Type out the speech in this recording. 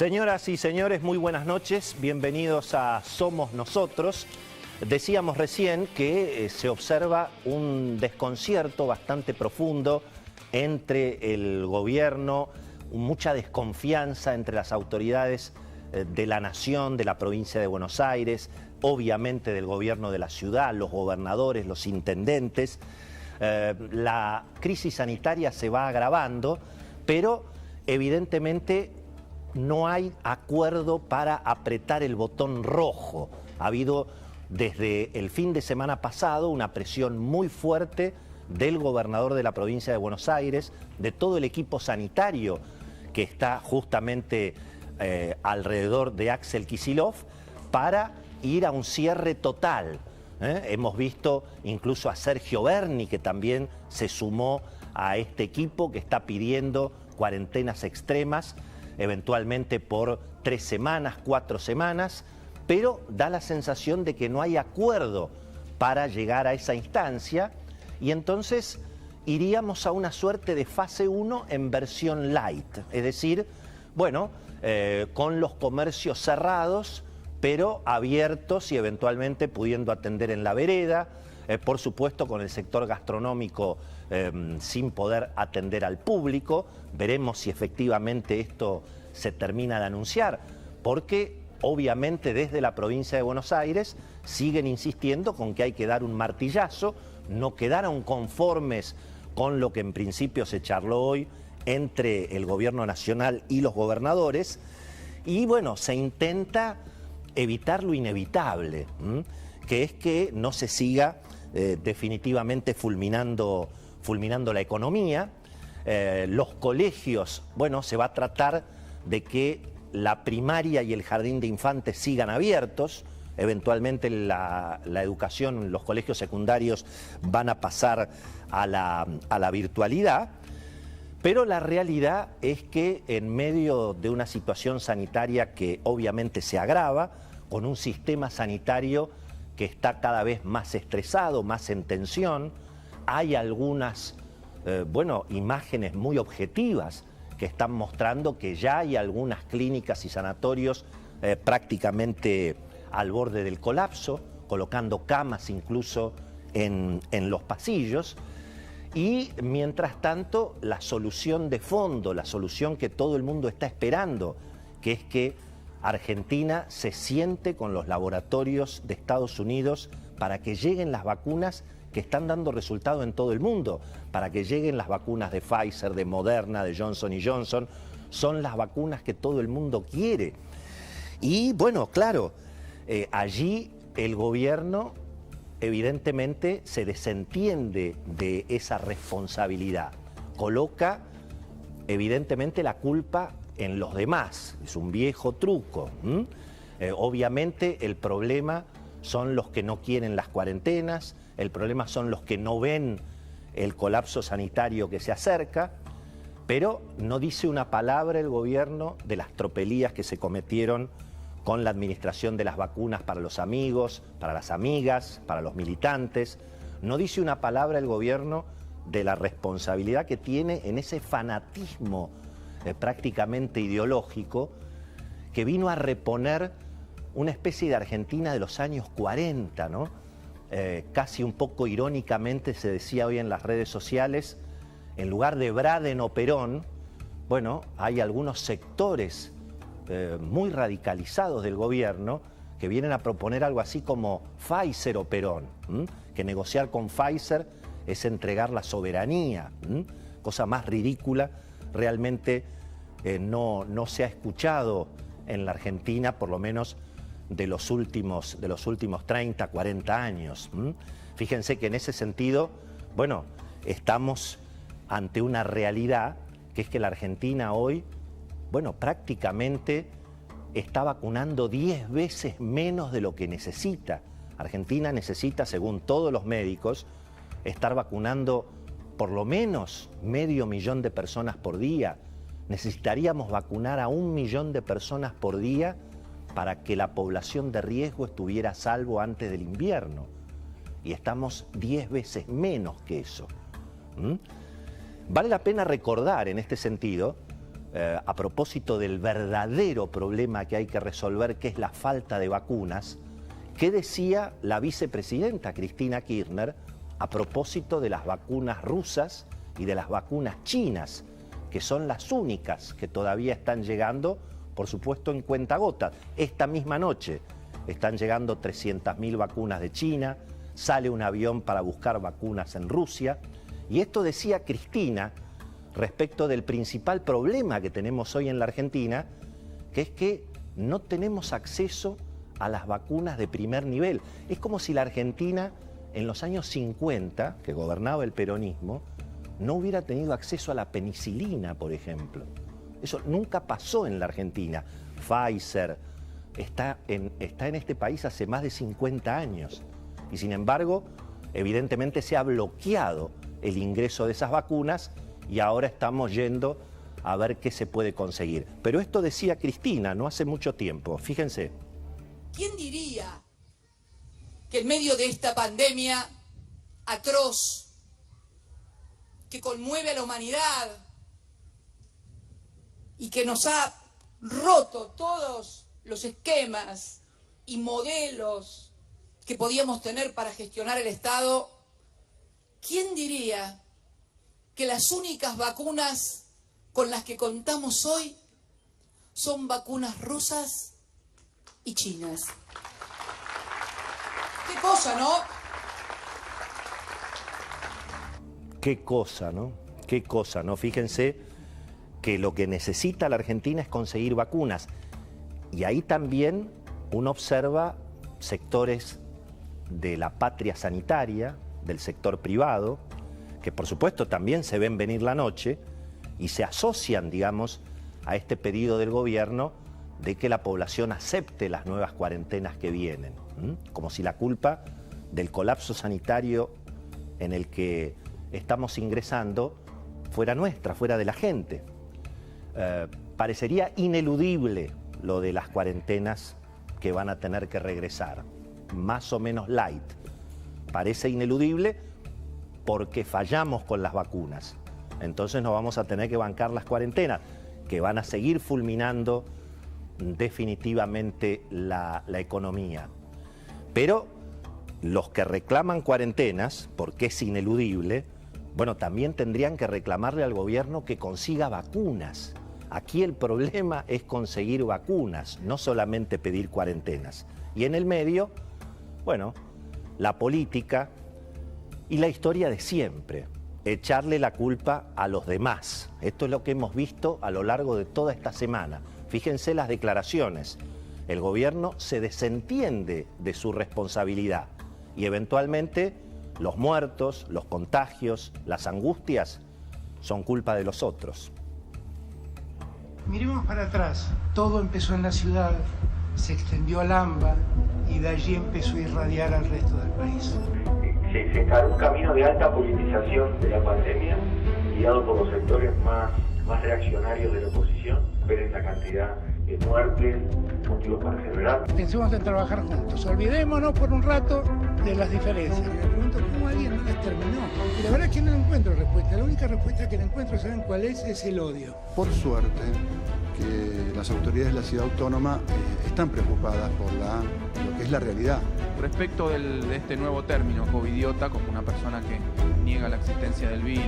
Señoras y señores, muy buenas noches, bienvenidos a Somos Nosotros. Decíamos recién que se observa un desconcierto bastante profundo entre el gobierno, mucha desconfianza entre las autoridades de la nación, de la provincia de Buenos Aires, obviamente del gobierno de la ciudad, los gobernadores, los intendentes. La crisis sanitaria se va agravando, pero evidentemente no hay acuerdo para apretar el botón rojo. Ha habido desde el fin de semana pasado una presión muy fuerte del gobernador de la provincia de Buenos Aires, de todo el equipo sanitario que está justamente alrededor de Axel Kicillof, para ir a un cierre total. Hemos visto incluso a Sergio Berni, que también se sumó a este equipo que está pidiendo cuarentenas extremas, eventualmente por 3 semanas, 4 semanas, pero da la sensación de que no hay acuerdo para llegar a esa instancia, y entonces iríamos a una suerte de fase 1 en versión light, es decir, bueno, con los comercios cerrados, pero abiertos y eventualmente pudiendo atender en la vereda, por supuesto con el sector gastronómico sin poder atender al público. Veremos si efectivamente esto se termina de anunciar, porque obviamente desde la provincia de Buenos Aires siguen insistiendo con que hay que dar un martillazo. No quedaron conformes con lo que en principio se charló hoy entre el gobierno nacional y los gobernadores, y bueno, se intenta evitar lo inevitable, que es que no se siga definitivamente fulminando la economía. Los colegios, bueno, se va a tratar de que la primaria y el jardín de infantes sigan abiertos. Eventualmente la educación, los colegios secundarios van a pasar a la virtualidad. Pero la realidad es que en medio de una situación sanitaria que obviamente se agrava, con un sistema sanitario que está cada vez más estresado, más en tensión, hay algunas imágenes muy objetivas que están mostrando que ya hay algunas clínicas y sanatorios prácticamente al borde del colapso, colocando camas incluso en los pasillos. Y mientras tanto, la solución de fondo, la solución que todo el mundo está esperando, que es que Argentina se siente con los laboratorios de Estados Unidos para que lleguen las vacunas que están dando resultado en todo el mundo, para que lleguen las vacunas de Pfizer, de Moderna, de Johnson & Johnson. Son las vacunas que todo el mundo quiere. Y bueno, claro, allí el gobierno evidentemente se desentiende de esa responsabilidad. Coloca evidentemente la culpa en los demás. Es un viejo truco. Obviamente el problema son los que no quieren las cuarentenas, el problema son los que no ven el colapso sanitario que se acerca, pero no dice una palabra el gobierno de las tropelías que se cometieron con la administración de las vacunas para los amigos, para las amigas, para los militantes. No dice una palabra el gobierno de la responsabilidad que tiene en ese fanatismo prácticamente ideológico que vino a reponer una especie de Argentina de los años 40, ¿no? Casi un poco irónicamente se decía hoy en las redes sociales, en lugar de Braden o Perón, bueno, hay algunos sectores muy radicalizados del gobierno que vienen a proponer algo así como Pfizer o Perón, que negociar con Pfizer es entregar la soberanía, cosa más ridícula. Realmente no se ha escuchado en la Argentina, por lo menos de los últimos 30, 40 años. Fíjense que en ese sentido, bueno, estamos ante una realidad que es que la Argentina hoy, bueno, prácticamente está vacunando 10 veces menos de lo que necesita. Argentina necesita, según todos los médicos, estar vacunando por lo menos 500.000 de personas por día. Necesitaríamos vacunar a 1 millón de personas por día para que la población de riesgo estuviera a salvo antes del invierno. Y estamos 10 veces menos que eso. Vale la pena recordar en este sentido a propósito del verdadero problema que hay que resolver, que es la falta de vacunas, ¿qué decía la vicepresidenta Cristina Kirchner a propósito de las vacunas rusas y de las vacunas chinas, que son las únicas que todavía están llegando, por supuesto, en cuentagotas? Esta misma noche están llegando 300.000 vacunas de China, sale un avión para buscar vacunas en Rusia, y esto decía Cristina respecto del principal problema que tenemos hoy en la Argentina, que es que no tenemos acceso a las vacunas de primer nivel. Es como si la Argentina, en los años 50, que gobernaba el peronismo, no hubiera tenido acceso a la penicilina, por ejemplo. Eso nunca pasó en la Argentina. Pfizer está en este país hace más de 50 años. Y sin embargo, evidentemente se ha bloqueado el ingreso de esas vacunas y ahora estamos yendo a ver qué se puede conseguir. Pero esto decía Cristina no hace mucho tiempo, fíjense. ¿Quién diría que en medio de esta pandemia atroz que conmueve a la humanidad y que nos ha roto todos los esquemas y modelos que podíamos tener para gestionar el Estado, quién diría que las únicas vacunas con las que contamos hoy son vacunas rusas y chinas? ¿Qué cosa, no? Qué cosa, ¿no? Qué cosa, ¿no? Fíjense que lo que necesita la Argentina es conseguir vacunas. Y ahí también uno observa sectores de la patria sanitaria, del sector privado, que por supuesto también se ven venir la noche y se asocian, digamos, a este pedido del gobierno de que la población acepte las nuevas cuarentenas que vienen, como si la culpa del colapso sanitario en el que estamos ingresando fuera nuestra, fuera de la gente. Parecería ineludible lo de las cuarentenas que van a tener que regresar, más o menos light. Parece ineludible porque fallamos con las vacunas. Entonces nos vamos a tener que bancar las cuarentenas, que van a seguir fulminando definitivamente la economía. Pero los que reclaman cuarentenas, porque es ineludible, bueno, también tendrían que reclamarle al gobierno que consiga vacunas. Aquí el problema es conseguir vacunas, no solamente pedir cuarentenas. Y en el medio, bueno, la política y la historia de siempre, echarle la culpa a los demás. Esto es lo que hemos visto a lo largo de toda esta semana. Fíjense las declaraciones. El gobierno se desentiende de su responsabilidad y eventualmente los muertos, los contagios, las angustias son culpa de los otros. Miremos para atrás. Todo empezó en la ciudad, se extendió al AMBA y de allí empezó a irradiar al resto del país. Se encaró un camino de alta politización de la pandemia, guiado por los sectores más reaccionarios de la oposición. Ver esta cantidad de muertes, motivos para celebrar. Pensemos en trabajar juntos. Olvidémonos por un rato de las diferencias. Me pregunto cómo alguien no las terminó. Y la verdad es que no encuentro respuesta. La única respuesta que le encuentro, ¿saben cuál es? Es el odio. Por suerte, que las autoridades de la ciudad autónoma están preocupadas por lo que es la realidad. Respecto de este nuevo término, covidiota, como una persona que niega la existencia del virus.